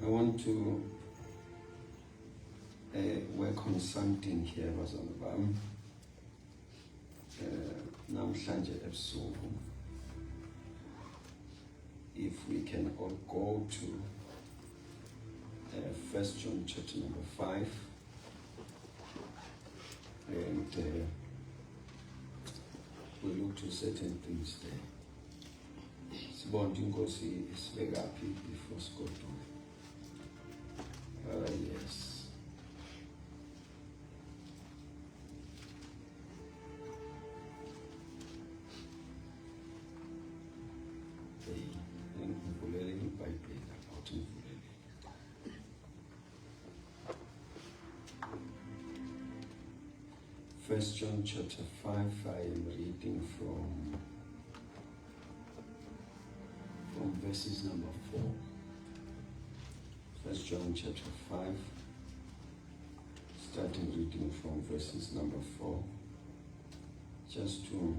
I want to work on something here, bazalwane bami. Namhlanje ebusuku, if we can all go to 1 John chapter number 5, and we look to certain things there. Sibonke inkosi isibeka phi before sigodwa. Yes. First John chapter 5, I am reading from verses number 4. First John chapter 5, starting reading from verses number 4. Just to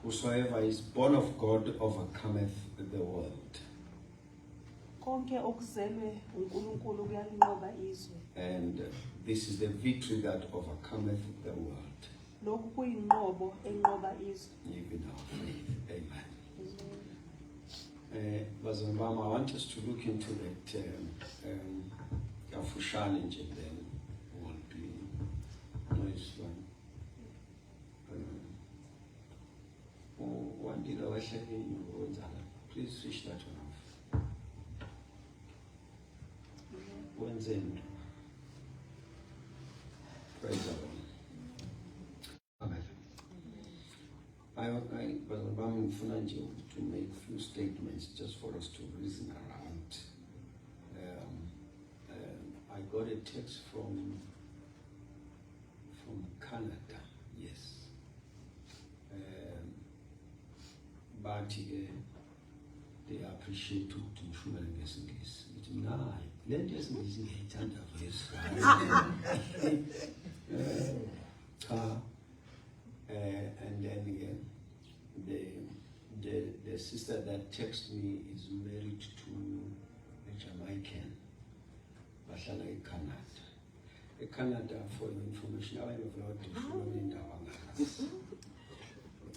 whosoever is born of God overcometh the world. And this is the victory that overcometh the world. Even our faith. Amen. Bazalwane, I want us to look into that Yafushane and then will be nice one. One did our sharing, please switch that one off. When's in? Praise the Lord. Amen. But I'm to make a few statements just for us to reason around. I got a text from Canada, yes. But they appreciate to ensure this. It's nice. Let us listen to each and then again, the sister that texted me is married to a Jamaican, bahlala eCanada. Canada, for your information, I have a lot of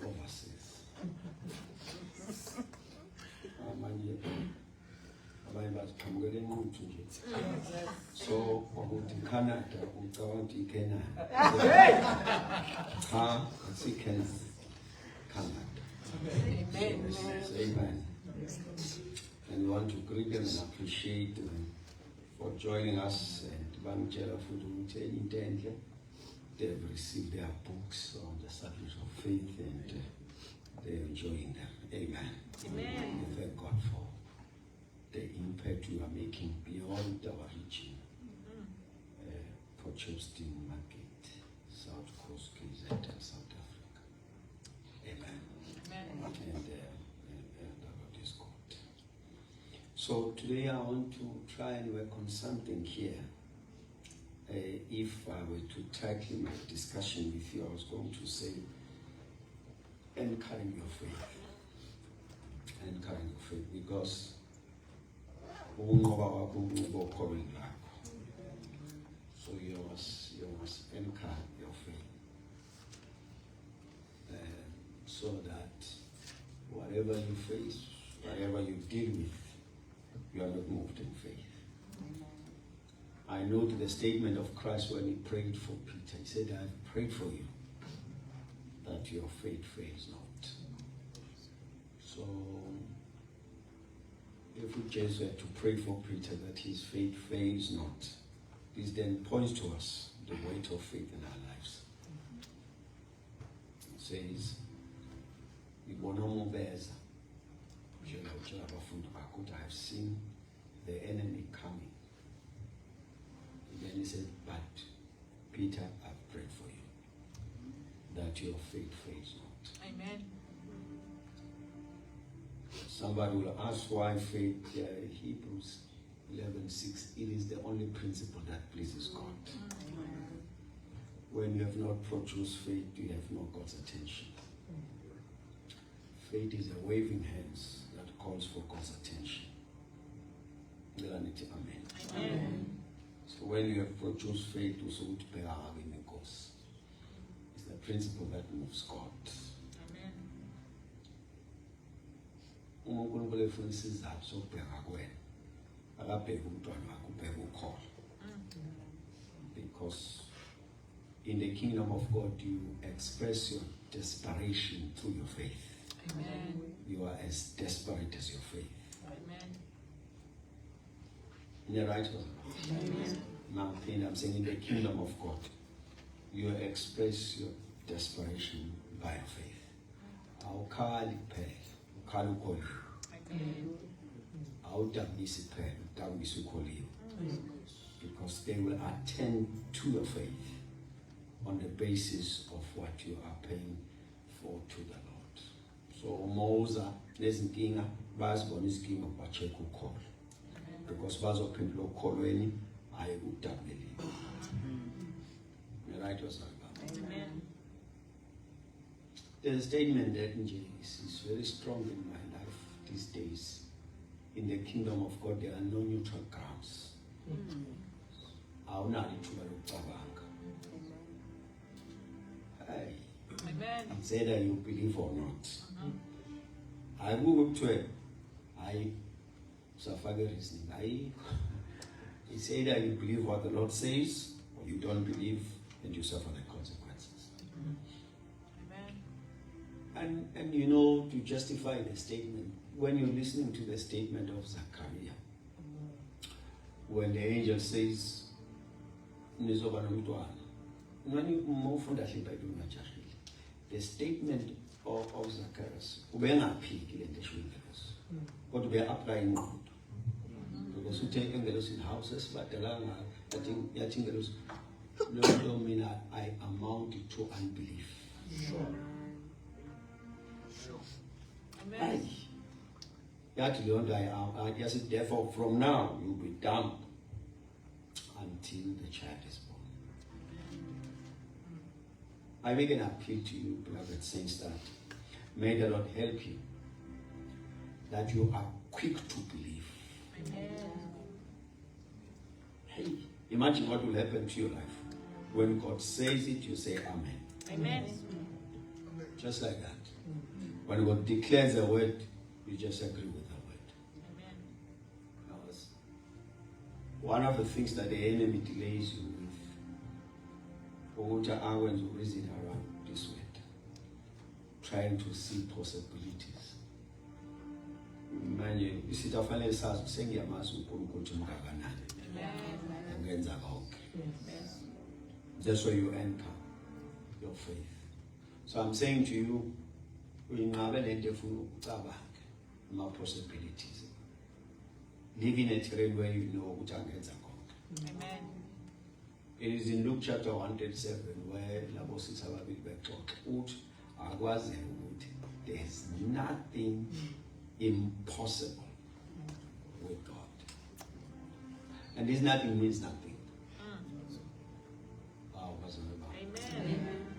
overseas. So, Canada, Canada. Amen. And we want to greet them and appreciate them for joining us and Banjela for the they've received their books on the subject of faith and they're enjoying them. Amen. Amen. We thank God for the impact you are making beyond our region. Portcheston Market, South Coast, KZ, and South Africa. Amen. Amen. And the Lord is good. So today I want to try and work on something here. If I were to tackle my discussion with you, I was going to say, encourage your faith. Encourage your faith, because so you must encourage your faith, so that whatever you face, whatever you deal with, you are not moved in faith. I noted the statement of Christ when he prayed for Peter. He said, I have prayed for you, that your faith fails not. So, if we just were to pray for Peter that his faith fails not, this then points to us the weight of faith in our lives. It says, I have seen the enemy coming. And then he said, but Peter, I've prayed for you, that your faith fails not. Amen. Somebody will ask why faith, Hebrews 11:6, it is the only principle that pleases God. Amen. When you have not produced faith, you have not God's attention. Faith is a waving hands that calls for God's attention. Amen. Amen. So when you have produced faith, also to pay our cause. It's the principle that moves God. Amen. uNkulunkulu efuna isizathu sokubheka kuwena akabheka umntwana wakho ubheka ukholo. Because in the kingdom of God you express your desperation through your faith. Amen. You are as desperate as your faith. Amen. You're right? Amen. Now, I'm saying in the kingdom of God, you express your desperation by your faith. Awukhali kuphela, ukhali ukholiwe. Amen. Awudabisi kuphela, udabisi ukholiwe. Because they will attend to your faith on the basis of what you are paying for to the Lord. So Moza nezinkinga bazibona izinkinga bacheck ukholo. Because bazophendula ukholweni aye kudabuleli. You're right, was Amen. There's a statement that is very strong in my life these days. In the kingdom of God, there are no neutral grounds. Awunalo ithuba lokucabanga. Hey, Amen. it's either you believe or not. I will to it. I suffer reasoning. It's either you believe what the Lord says, or you don't believe, and you suffer the consequences. Amen. And you know, to justify the statement, when you're listening to the statement of Zachariah, when the angel says, "Nizoba nomntwana," the statement of Zacharias, but we are applying because we take those in houses, but I think those don't mean I amount to unbelief. Amen. Therefore, from now you'll be dumb until the child is born. I make an appeal to you, beloved saints, that may the Lord help you, that you are quick to believe. Amen. Hey, imagine what will happen to your life. When God says it, you say Amen. Amen. Just like that. When God declares a word, you just agree with the word. Amen. Because one of the things that the enemy delays you with, hours to reason around this word, trying to see possibilities. Manje isitafanele sazi sengiyamazi uNkulunkulu ukuthi mkakanani. Ungenza konke. That's where you anchor your faith. So I'm saying to you, uyinqabe lento efuna ukucabanga ama possibilities. Live in a terrain where you know ukuthi angenza konke. Amen. It is in Luke chapter 137 where labo sisi ababili bexoxa uthi akwazeke ukuthi there's nothing impossible with God. And this nothing means nothing.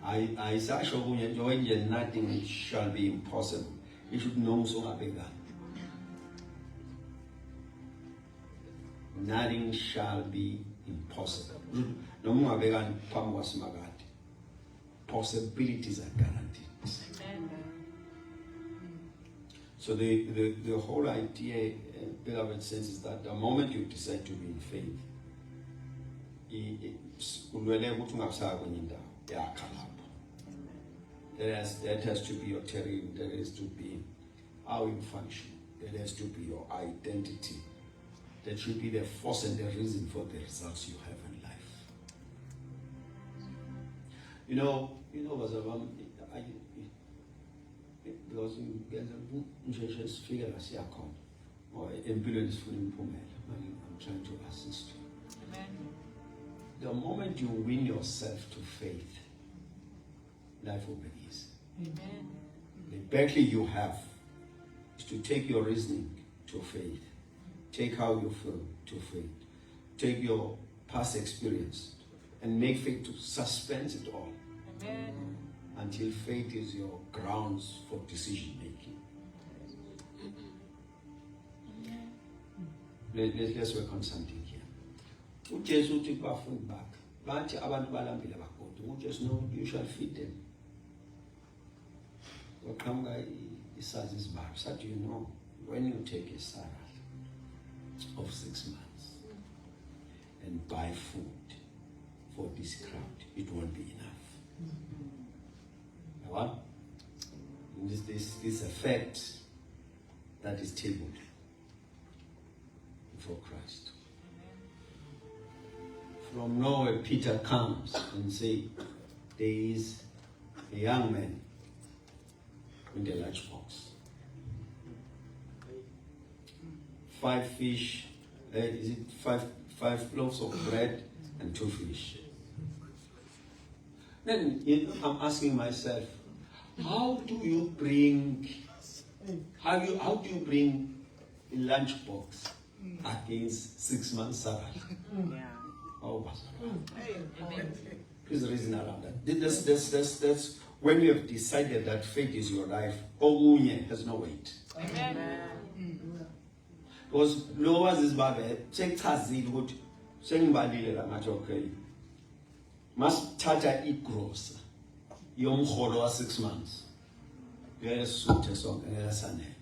Amen. I sasho kunye nje wenje nothing shall be impossible. You should know so ngabeka. Nothing shall be impossible. Noma ungabeka phambi kwasimakade. Possibilities are guaranteed. Amen. So the whole idea, beloved saints, is that the moment you decide to be in faith, that has to be your terrain, that has to be how you function, that has to be your identity, that should be the force and the reason for the results you have in life. You know, because just figure as you come or employees for improvement. I'm trying to assist you. Amen. The moment you win yourself to faith, life will be easy. Amen. The battle you have is to take your reasoning to faith, take how you feel to faith, take your past experience and make faith to suspend it all. Amen. Until faith is your grounds for decision making. let's work on something here. uJesu uthi kubafundi bakhe bathi abantu balambile abagodu. uJesu no, you shall feed them. Waqhamuka isazi isibalo sathi, you know, when you take a salary of 6 months and buy food for this crowd, it won't be enough. What? This effect that is tabled before Christ. From nowhere, Peter comes and says, there is a young man in the lunchbox. 5 fish, is it five loaves of bread and 2 fish? Then I'm asking myself, how do you bring a lunchbox against 6 months salary? Yeah. Oh, Amen. please reason around that. That's when you have decided that faith is your life. Ogunye has no weight. Amen. Because no one is bad. Sengchazile ukuthi sengibalile la ngathi okay. Masithatha igross yomholo wa 6 months. Ngiyasuthe sonke ngesanele.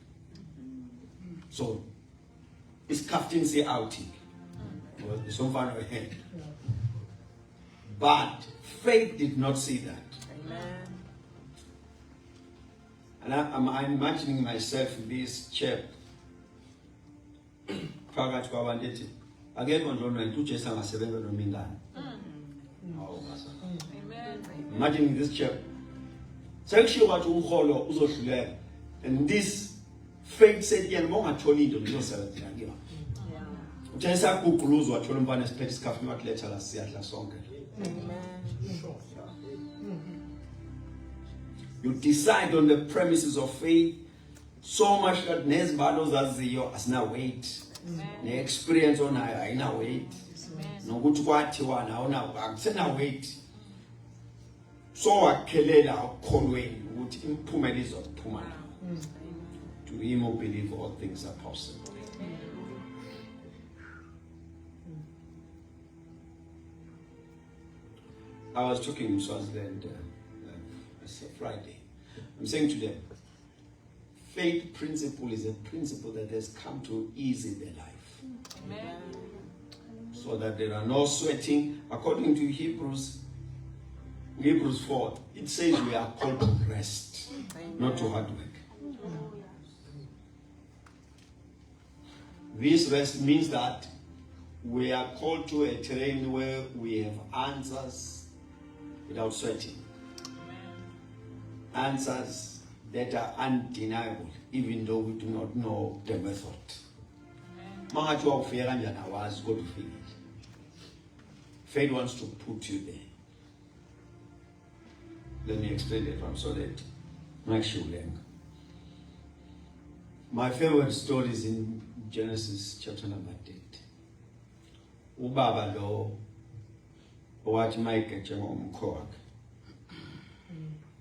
So isikhaftini se-outing. Somfana wehead. But faith did not see that. Amen. And I'm imagining myself in this chap. Phakathi kwabantu ethi akekho ndlondweni uJesu angasebenza noma ingane. Hawu basa. Amen. Imagine this chap. Sekushiwo wathi umholo uzodlulela. And this faith said yena mongatholi into lizosebenza kuyona. Yeah. UJesu akugquluza wathola umfana esiphethe isikhafu wathi letha la siyadla sonke. You decide on the premises of faith so much that nezibalo zaziyo asina weight. Ne experience onayo ayina weight. Nokuthi kwathiwa nawo akusena weight. So wakhelela ukholweni ukuthi imphumela izokuphuma la. To him who believe all things are possible. I was talking in Swaziland Friday. I'm saying to them, faith principle is a principle that has come to ease in their life. Amen. So that there are no sweating. According to Hebrews 4, it says we are called to rest, not to hard work. This rest means that we are called to a terrain where we have answers without sweating. Answers that are undeniable, even though we do not know the method. Faith wants to put you there. Let me explain it so that makes you learn. My favorite story is in Genesis chapter number 8. Ubaba lo owathi mayigetshe ngomkhowa.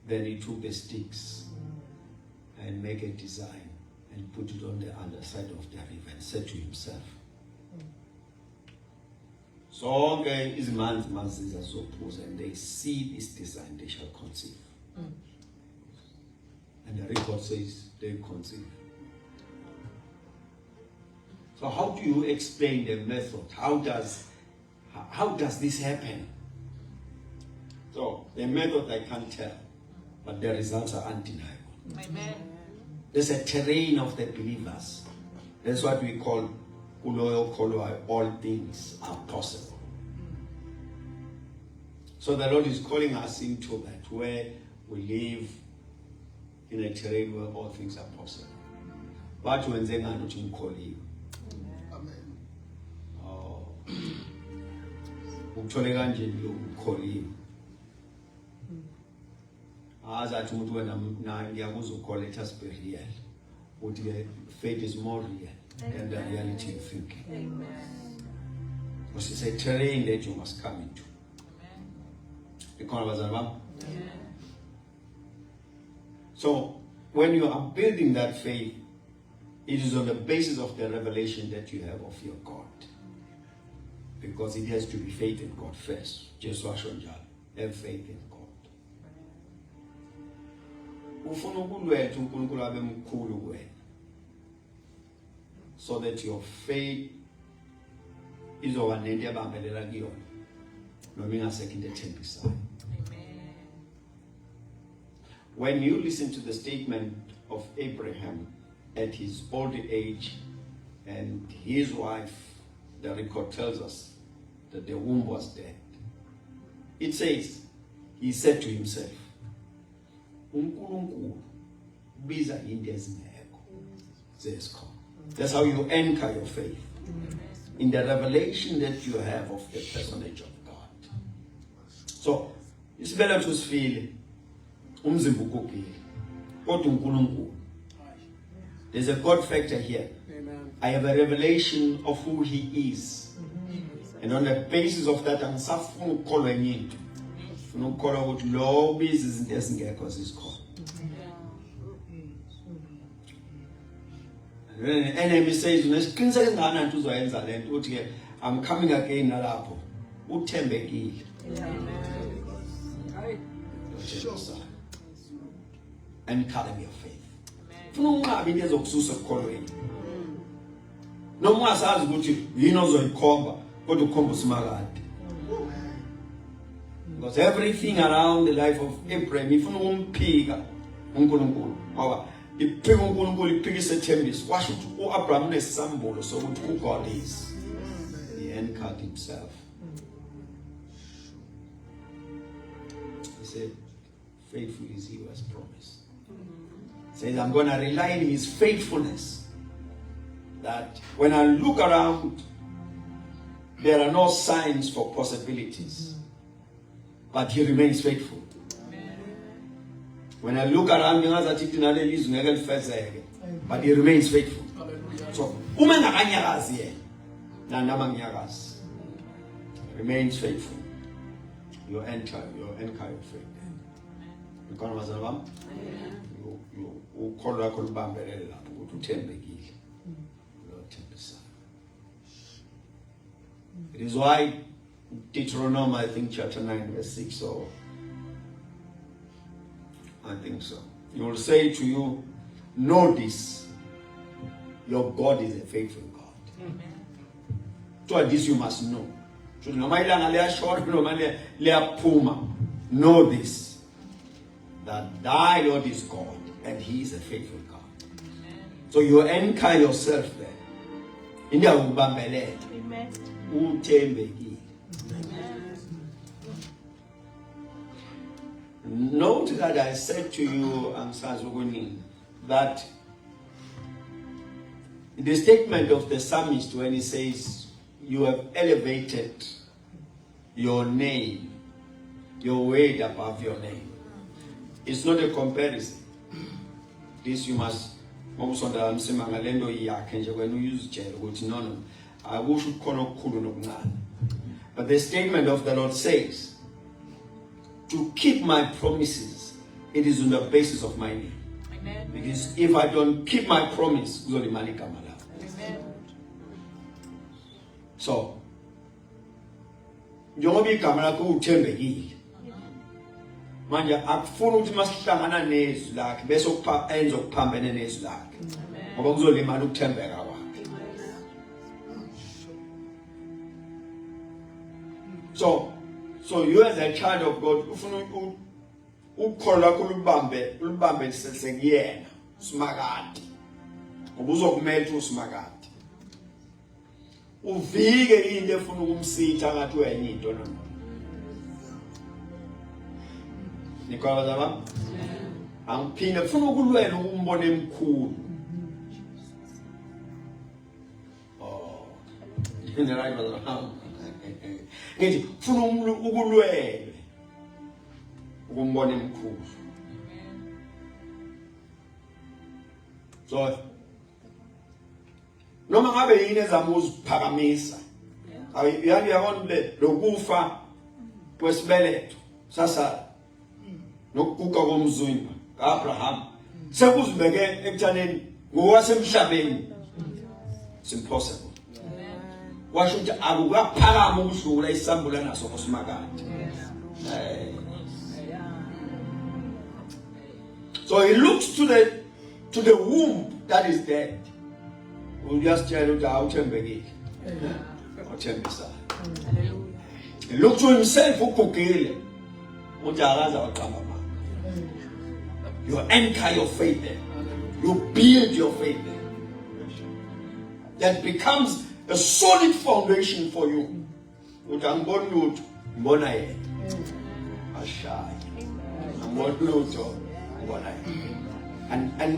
Then he took the sticks and make a design and put it on the underside of the river and said to himself, zonke izimanje maziza zophuza, and they see this design, they shall conceive. And the record says they conceive. So how do you explain the method? How does this happen? So the method I can't tell, but the results are undeniable. Amen. There's a terrain of the believers. That's what we call all things are possible. So the Lord is calling us into that, where we live in a terrain where all things are possible. But when they are not calling, Amen. oh, ukutholeka nje ukholiwe. Azathi umuntu wena ngiyakuzukhola, let us be real. Uthi faith is more real than the reality you think. Amen. Because it's a terrain that you must come into. So when you are building that faith, It is on the basis of the revelation that you have of your God. Because it has to be faith in God first. Just have faith in God. Ufuna ukulwetha uNkulunkulu abe mkhulu kuwena. So that your faith izoba nento ebambelela kuyona. Noma ingasekho into ethembisayo. When you listen to the statement of Abraham at his old age and his wife, the record tells us that the womb was dead. It says, he said to himself, uNkulunkulu biza into ezingekho zesikho. That's how you anchor your faith. In the revelation that you have of the personage of God. So, isibeletho sifile umzimba ugugile kodwa uNkulunkulu. There's a God factor here. Amen. I have a revelation of who he is. And on the basis of that, angisafuna ukukholwa enye into. Ufuna ukukholwa ukuthi lo biza izinto ezingekho zizikhona. Enemy says, "Nesiqiniseke singananto uzoyenza lento uthi ke I'm coming again nalapho." Uthembekile. And carry your faith. Funa unqabe into ezokususa ekukholweni. Noma ungasazi ukuthi yini ozoyikhomba kodwa ukhomba usimakade. Because everything around the life of Abraham ifuna umphika uNkulunkulu. Ngoba iphika uNkulunkulu iphikisa ethembisa. Washo ukuthi uAbraham unesambulo sokuthi uGod is. He anchored himself. He said, faithful is he who has promised. Says, I'm going to rely on his faithfulness. That when I look around, there are no signs for possibilities. But he remains faithful. When I look around, but he remains faithful. So, remains faithful. You enter your faith. It is why Deuteronomy, I think chapter 9 verse 6, or I think so. He will say to you, know this, your God is a faithful God. So this you must know. Know this, that thy Lord is God and he is a faithful God. So you anchor yourself there. Amen. Note that I said to you, that the statement of the psalmist when he says, you have elevated your name, your word above your name. It's not a comparison. This you must also understand. When you use jail, no. I wish you But the statement of the Lord says, to keep my promises, it is on the basis of my name. Amen. Because if I don't keep my promise, Amen. so, njengoba igama lakho uthembekile. Manje akufuna ukuthi masihlangana nezwi lakhe bese enza okuphambene nezwi lakhe. Ngoba kuzolimala ukuthembeka kwakhe. So you as a child of God, ufuna ukukholwa kulubambe sekuyena usimakade. Ngoba uzokumela usimakade. Uvike into efuna ukumsitha ngathi uyenye into noma. Nikwazi baba? Angiphinde ufuna ukulwela ukumbona emkhulu. Oh. Right brother. Ngithi ufuna ukulwela ukumbona emkhulu. So noma ngabe yini ezama uziphakamisa. Uyabona lokufa kwesibeletho sasa nokuguga komzimba kaAbraham sekuzibeke ekuthaneni ngowasemhlabeni it's impossible. Washo ukuthi akukaphakama ukudlula isambula naso osimakade. So he looks to the womb that is dead. We'll just tell you how to begin. He looks to himself ukugile. You anchor your faith there. You build your faith there. That becomes a solid foundation for you. And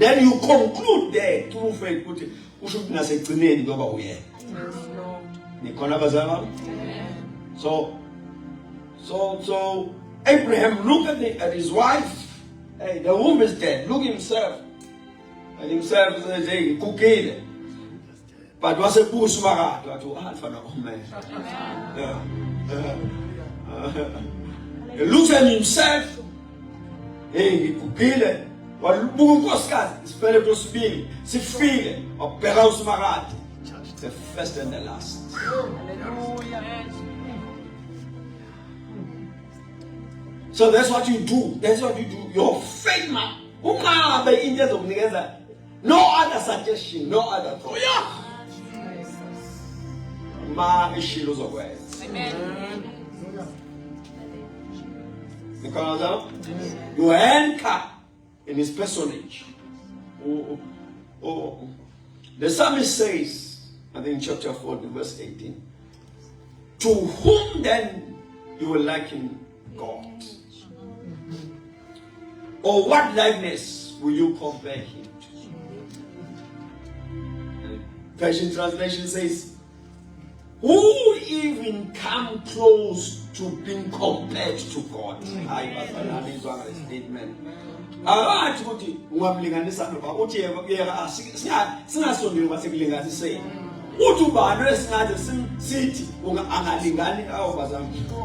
then you conclude there through faith. So Abraham looked at his wife. Hey, the womb is dead. Look himself. And himself says, hey, kukile. But was a bush marat to Alpha man. He looks at himself. Hey, kukile. What Bukoskas is very to speak. See, feel of Peraus Marat. The first and the last. So that's what you do. That's what you do. Your faith, man. No other suggestion, no other thought. Yeah. Ma ishilos of words. Amen. Because you anchor in his personage. The psalmist says, I think chapter 4, verse 18, to whom then you will liken God? Or what likeness will you compare him to? Passion Translation says, who even come close to being compared to God? Statement.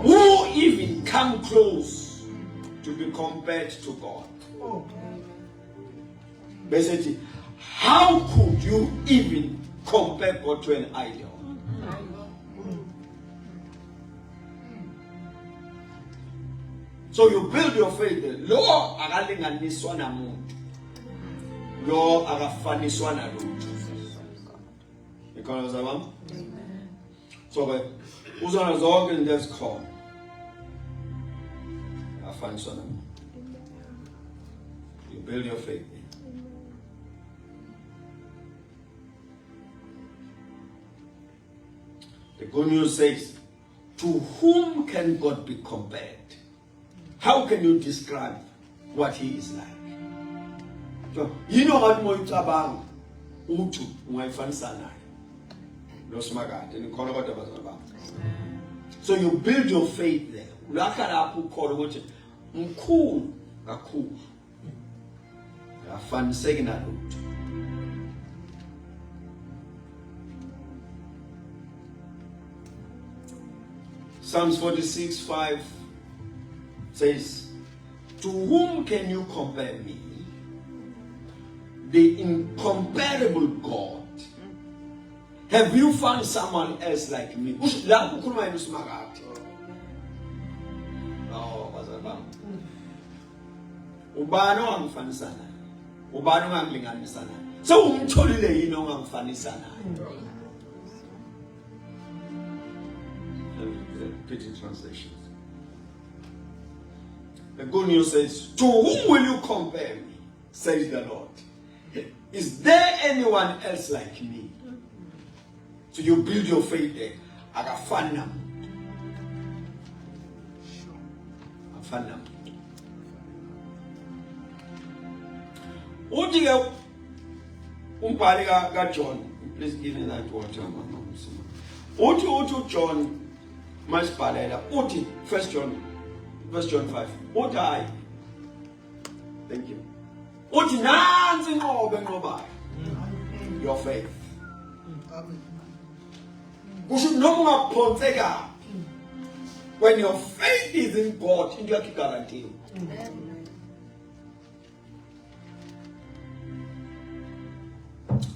Who even come close to be compared to God? Basically, how could you even compare God to an idol? So you build your faith there. Lo akalinganiswa na muntu. Lo akafaniswa na lutho. Ikhona zabami? So ke uzona zonke into ezikhona. Afaniswa na muntu. You build your faith there. The good news says, to whom can God be compared? How can you describe what he is like? So, you know what more it's about? Utu, ungayifanisa naye. So you build your faith there. Ulakha lapho ukholwa ukuthi mkhulu kakhulu. Afaniseki nalutho. Psalms 46:5 says, to whom can you compare me? The incomparable God. Have you found someone else like me? Oh, ubani ongangifanisana? Ubani ongangilinganisana? So umtholile yini ongangifanisana? Pidgin translations. The good news says, to whom will you compare me? Says the Lord. Is there anyone else like me? So you build your faith there. Agafanam. Afanam. Uthi umbhali ka John, please give me that water. Uthi John masibhalela uthi 1 John 5. Uthi hayi. Thank you. Uthi nansi inqobo enqobayo. Your faith. Kusho noma ungaphonseka. When your faith is in God, into yakho guarantee.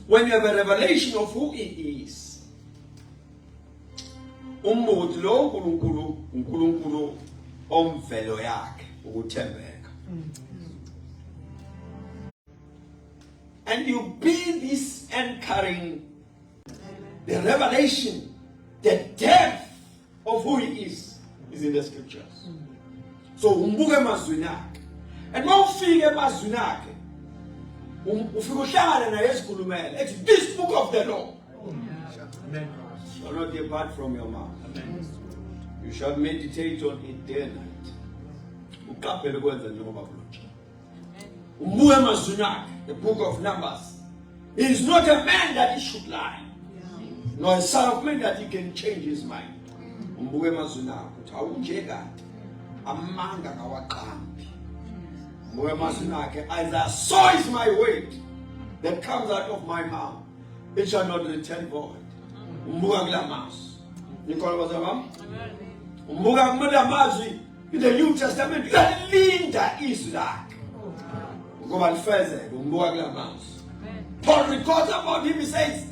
when you have a revelation of who He is, umbuthi lo uNkulunkulu omvelo yakhe ukuthembeka. And you be this anchoring the revelation, the depth of who He is in the scriptures. So umbuke emazwini akhe. And mawufika emazwini akhe, ufika uhlangana naye esikhulumela. It's this book of the law. Shall not depart from your mouth. You shall meditate on it day and night. Uqaphele kwenza njengoba kulotshwe. Umbuke emazwini akhe, the book of Numbers. He is not a man that he should lie, nor a son of man that he can change his mind. Umbuke emazwini akhe, uthi awunje kade amanga kawaqambi. Umbuke emazwini akhe, as I saw is my word that comes out of my mouth, it shall not return void. Umbuka kula mazwi. Nikholwa bazalwane? Umbuka kumele amazwi in the New Testament uyalinda izwi lakhe ngoba lifezeke. Umbuka kula mazwi. Paul records about him, he says,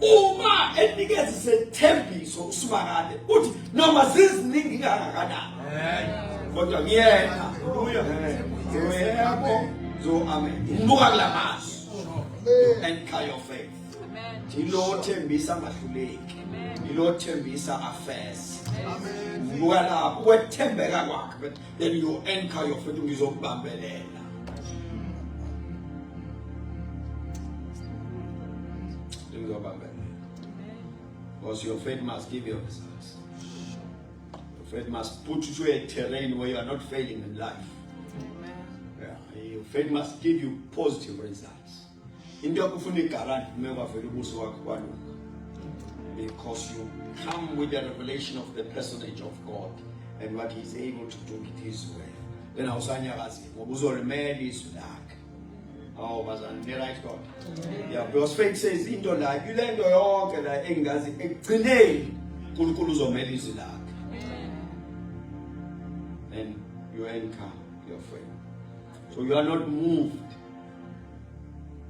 uma enikeza isethembiso usibakade uthi noma ziziningi kangakanani kodwa ngiyena haleluya zo amen. Umbuka kula mazwi. Anchor your faith. Yilo thembisa angahluleki, yilo thembisa afese. Umbuka lapho wethembeka kwakhe, but then you anchor your faith ngizokubambelela. Because your faith must give you results. Your faith must put you to a terrain where you are not failing in life. Yeah. Your faith must give you positive results. Into yokufuna igaranti kumele vele ubuso wakho kwalunga. Because you come with the revelation of the personage of God and what He is able to do with His way. Then awusanyakazi ngoba uzolimela izwi lakhe. Oh, bazalwane, ne right God. Yeah, because faith says into la yilento yonke la engazi ekugcineni uNkulunkulu uzomela izwi lakhe. And you anchor your faith. So you are not moved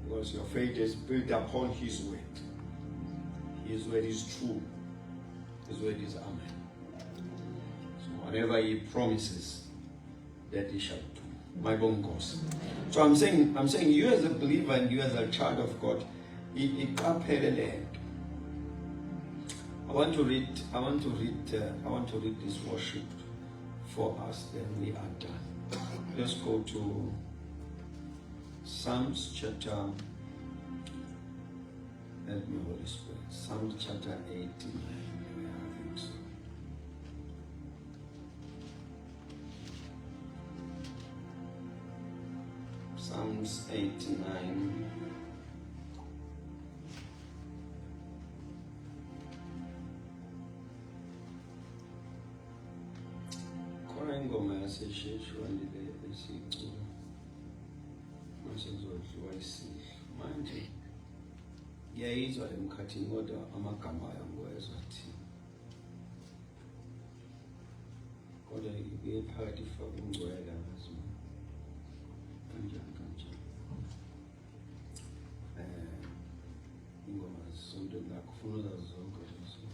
because your faith is built upon His word. His word is true. His word is amen. So whatever He promises, that He shall do. My bongos. So I'm saying you as a believer and you as a child of God, I want to read this worship for us, then we are done. Let's go to Psalms chapter, help me Holy Spirit, Psalms chapter 89. I think so. Psalms 89. Khona ingoma yasesheshwa ndile esicula. Mase ngizodliwa isidlo. Manje ngiyayizwa emkhathini kodwa amagama ayo ngiwezwa thina. Kodwa iphakathi ifaka ungcwele ngazo. Kanjani. Ingoma zonke ngakufuna zonke lezo.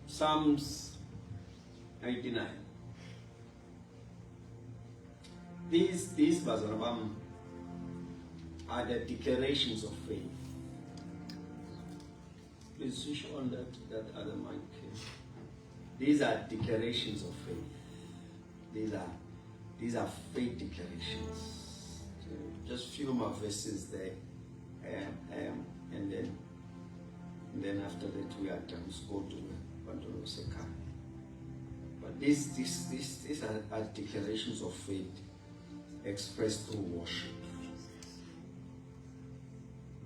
Psalms 89. These bazalwane are the declarations of faith. Please switch on that other mic. These are declarations of faith. These are faith declarations. So just few more verses there, and then after that we are done. Let's go to Pantolo Sekhan. But these are declarations of faith expressed through worship.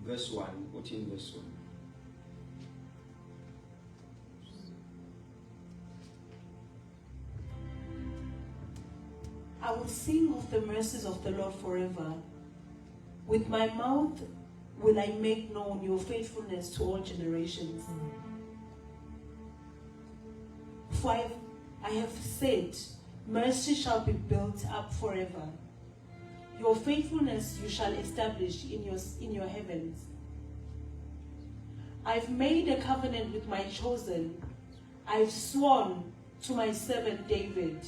Verse 1. What in verse 1? I will sing of the mercies of the Lord forever. With my mouth will I make known your faithfulness to all generations. For I have said, mercy shall be built up forever. Your faithfulness you shall establish in your heavens. I've made a covenant with my chosen. I've sworn to my servant David.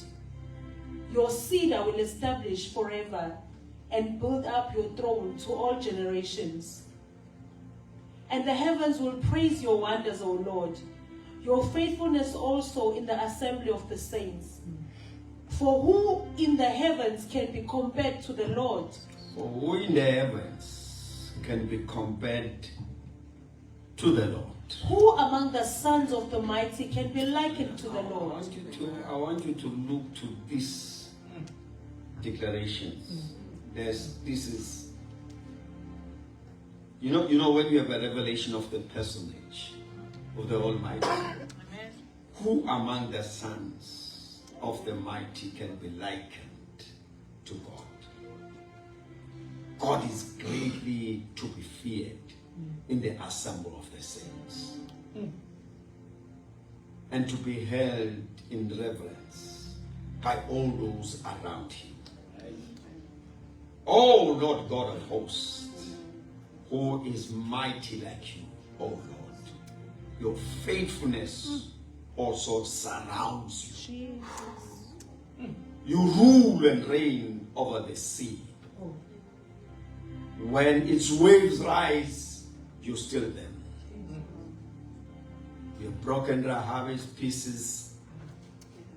Your seed I will establish forever and build up your throne to all generations. And the heavens will praise your wonders, O Lord, your faithfulness also in the assembly of the saints. For who in the heavens can be compared to the Lord? For who in the heavens can be compared to the Lord? Who among the sons of the mighty can be likened to the I Lord? want you to look to these declarations. This is, you know when you have a revelation of the personage of the Almighty, Amen. who among the sons of the mighty can be likened to God? God is greatly to be feared in the assembly of the saints, and to be held in reverence by all those around him. Oh Lord God of hosts, who is mighty like you, oh Lord. Your faithfulness also surrounds you. You rule and reign over the sea. When its waves rise, you still them. You have broken Rahab's pieces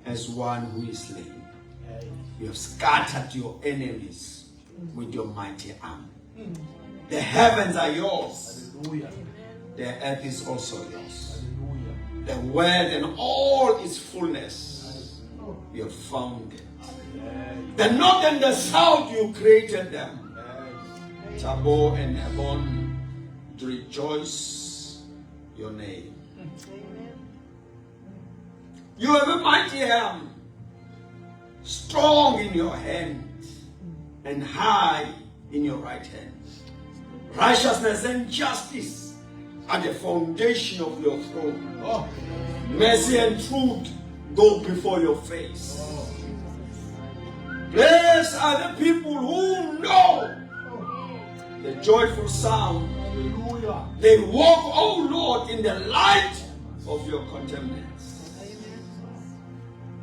as one who is slain. You have scattered your enemies with your mighty arm. The heavens are yours. Hallelujah. The earth is also yours. Hallelujah. The world and all its fullness, you have found it. The north and the south, you created them. Tabo and Ebon, rejoice your name. You have a mighty hand, strong in your hand, and high in your right hand. Righteousness and justice are the foundation of your throne. Oh. Mercy and truth go before your face. Blessed are the people who know the joyful sound. Hallelujah. They walk, oh Lord, in the light of your contentments.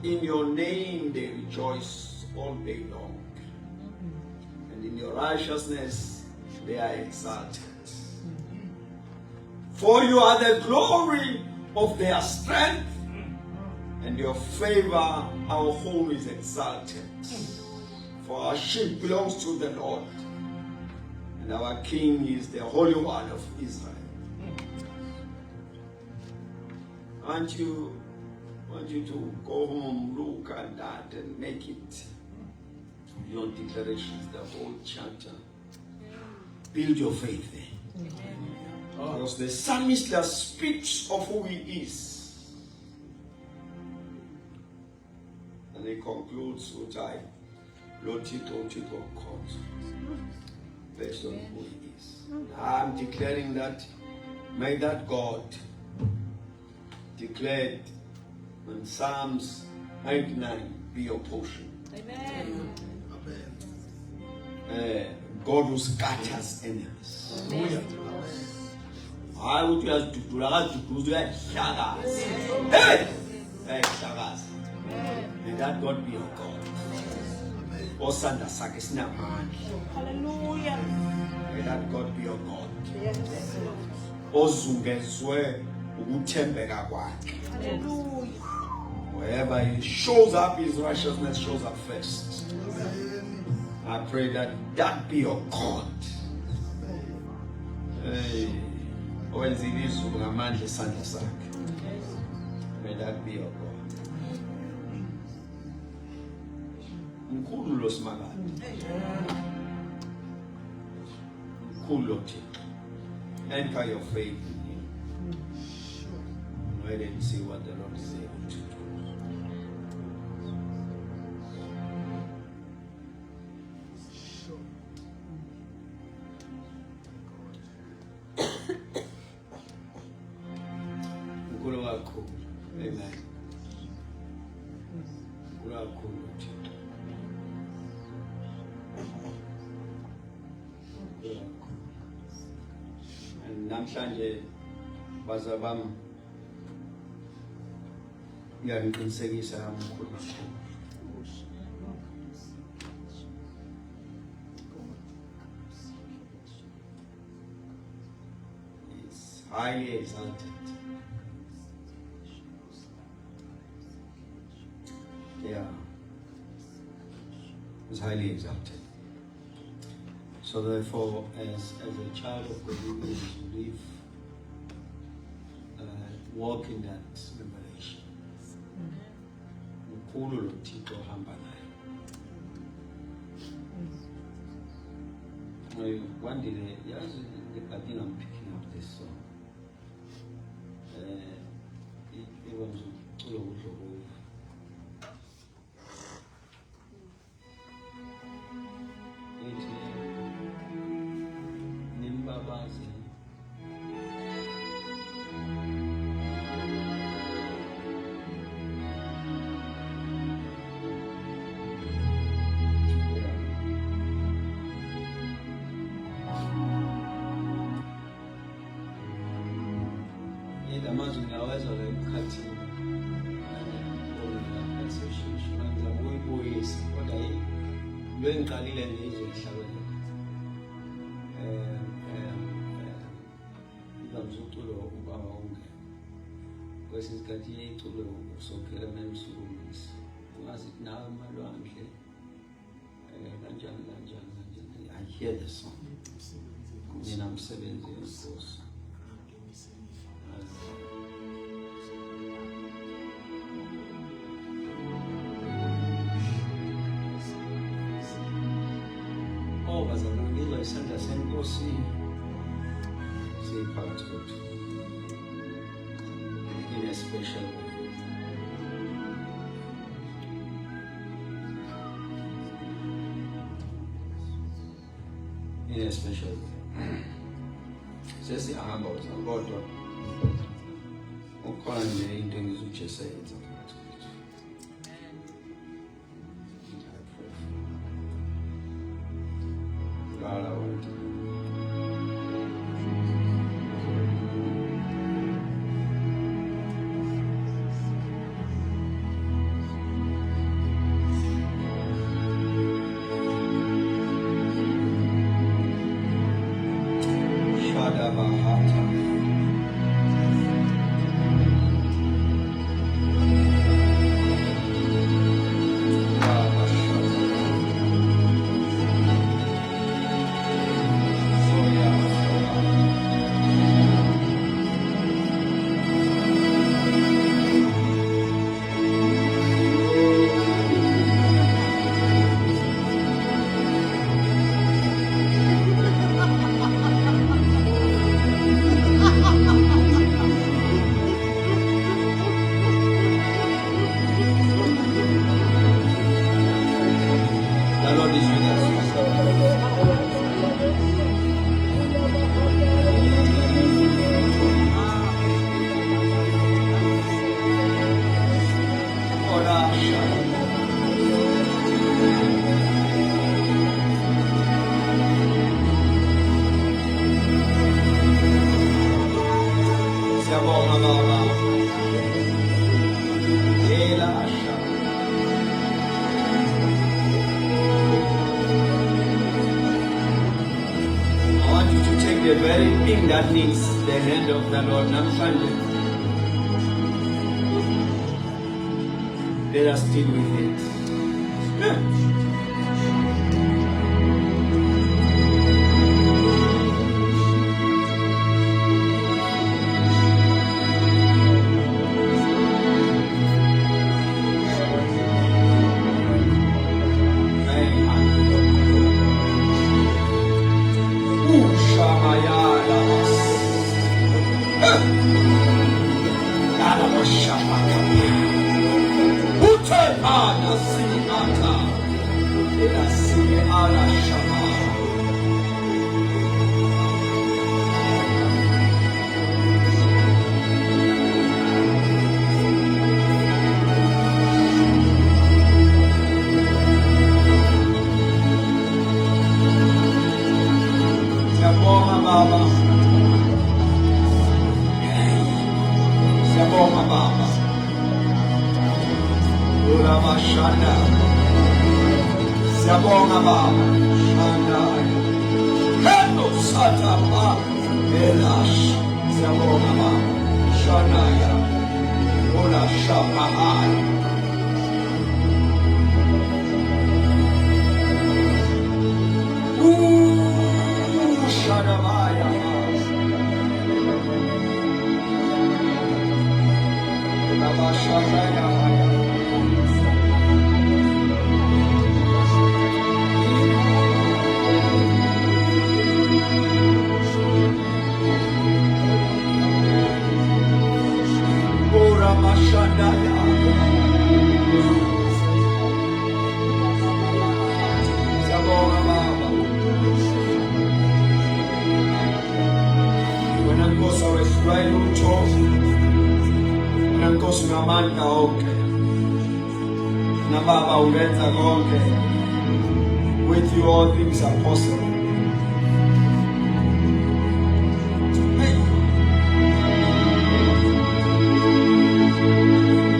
In your name they rejoice all day long. And in your righteousness they are exalted. For you are the glory of their strength, and your favor, our home is exalted. For our sheep belongs to the Lord, and our King is the Holy One of Israel. I want you to go home, look at that, and make it your declarations, the whole chapter. Build your faith there. Because the psalmist just speaks of who he is. And he concludes with Lord Tito God, based on who he is. I'm declaring that, may that God declared in Psalms 99 be your portion. Amen. God who scatters enemies. Hallelujah. I would just do shagas. Hey! Shagas. May that God be your God. Osanda sakisna man. Hallelujah. May that God be your God. Ozungezwe ukuthembeka kwakhe. Hallelujah. Wherever he shows up, his righteousness shows up first. I pray that that be your God. Hey. May that be your God. Mkhulu lo simakade. Mkhulu lo Thixo. Enter your faith in him. Wait and see what the Lord is able to do. Amen. namhlanje bazali bami ngiyaqinisekisa kakhulu kakhulu. It's highly exalted. Yeah. It's highly exalted. So therefore, as a child of God, we need to live, walk in that revelation. Mkhulu lo Thixo ohamba naye. One day, yes, I think I'm picking up this song. It was all over. Nimbabazi. Amazwi ngiyawezwa la emkhathini ngizama ukuyibuyisa kodwa lo engiqalile ngizwe ehlabelela ngizamza uculo ubaba ungena kwesinye isikhathi iculo usokhela memsukumisi ungazi nawe malwandle kanjani I hear the song mina msebenzi wenkosi. Bazalwane isandla senkosi siphakathi kwethu in a special way. In a special way. Sesihamba kodwa ukhona nje into engizoJesu yenza phakathi kwethu. God, I want to. The very thing that needs the hand of the Lord namhlanje, let us deal with it. Siyabonga Baba. Shandaya. Kendo Satapa. Elash. Siyabonga Baba. Shandaya. Ola Shapahaya. Shadabaya. Baba Shadaya. Ora Mashadaya. Siyabonga Baba. Wenankosi wesifurahi uchovu, wenankosi unamandla onke, na Baba ulenza konke. With you all things are possible.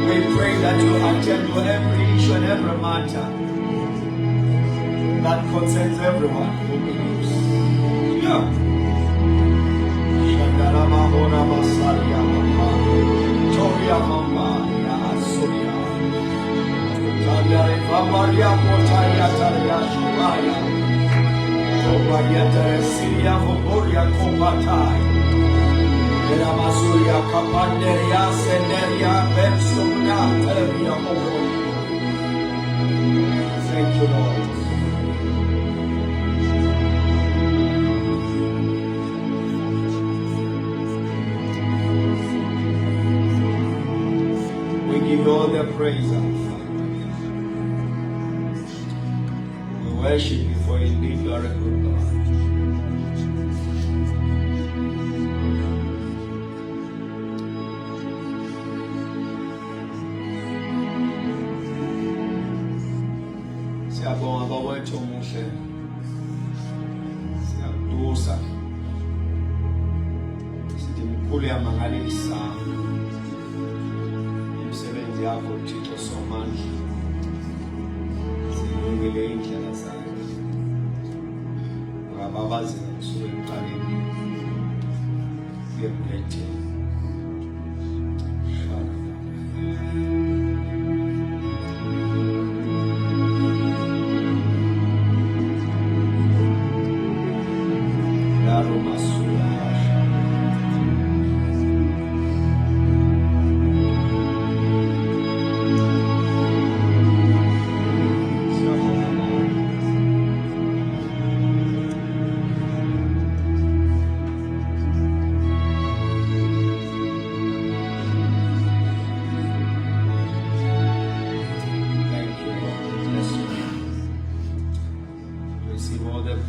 We pray that you attend to every issue and every matter that concerns everyone who believes. Yeah. Shandarama Hora Masaria Mama, Toria Mama, Yasuria, Tandari Famaria Potaria Taria Shubaya, Tobaya Teresiria Hoboria Kopatai, Masuria Kapanderia Senderia Bensumna Teria Hobori. Thank you, Lord. We give you all the praise, our Father. We worship you, for indeed you are a good God. Siyabonga bawethu omuhle, siyakudusa, sithi mkhulu yamangalisa imisebenzi yakho Thixo Somandla, silungile indlela zakho, ngababazela kusuka ekuqaleni kuye ekupheleni.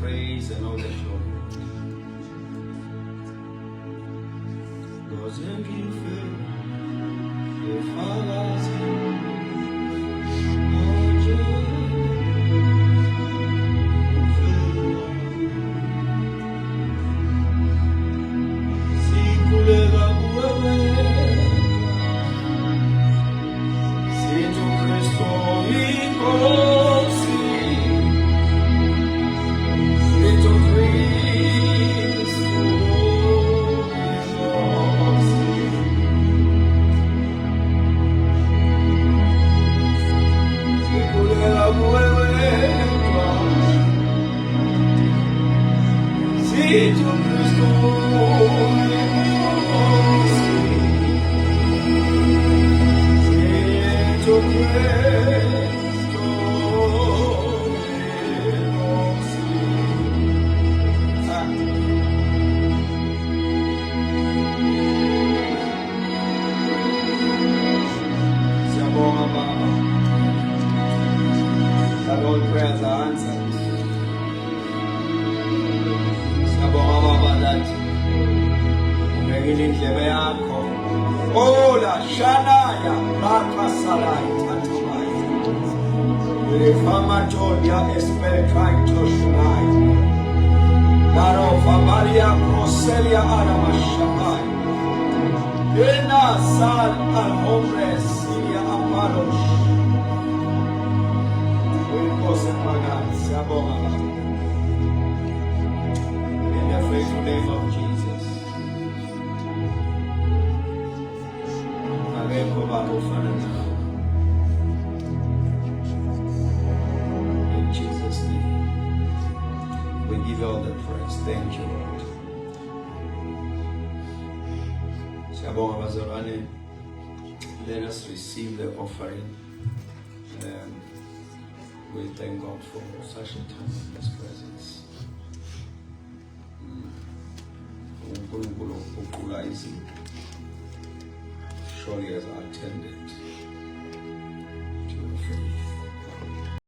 Praise and all the glory. God's in faith, the Father's that all prayers are answered. Siyabonga Baba that ubekile indlebe yakho. Ola Shanaya Bakasalai Tatumai. Reformatoria Espelkaitoshnai. Daro Famalia Proselia Aramashabai. Ena Sal al Hombre Siria Apalos. Will cause it, my God. give you all the praise. Thank you, Lord. Siyabonga bazalwane. Let us receive the offering. We thank God for such a time in His presence. uNkulunkulu uguqula izinto. Surely has attended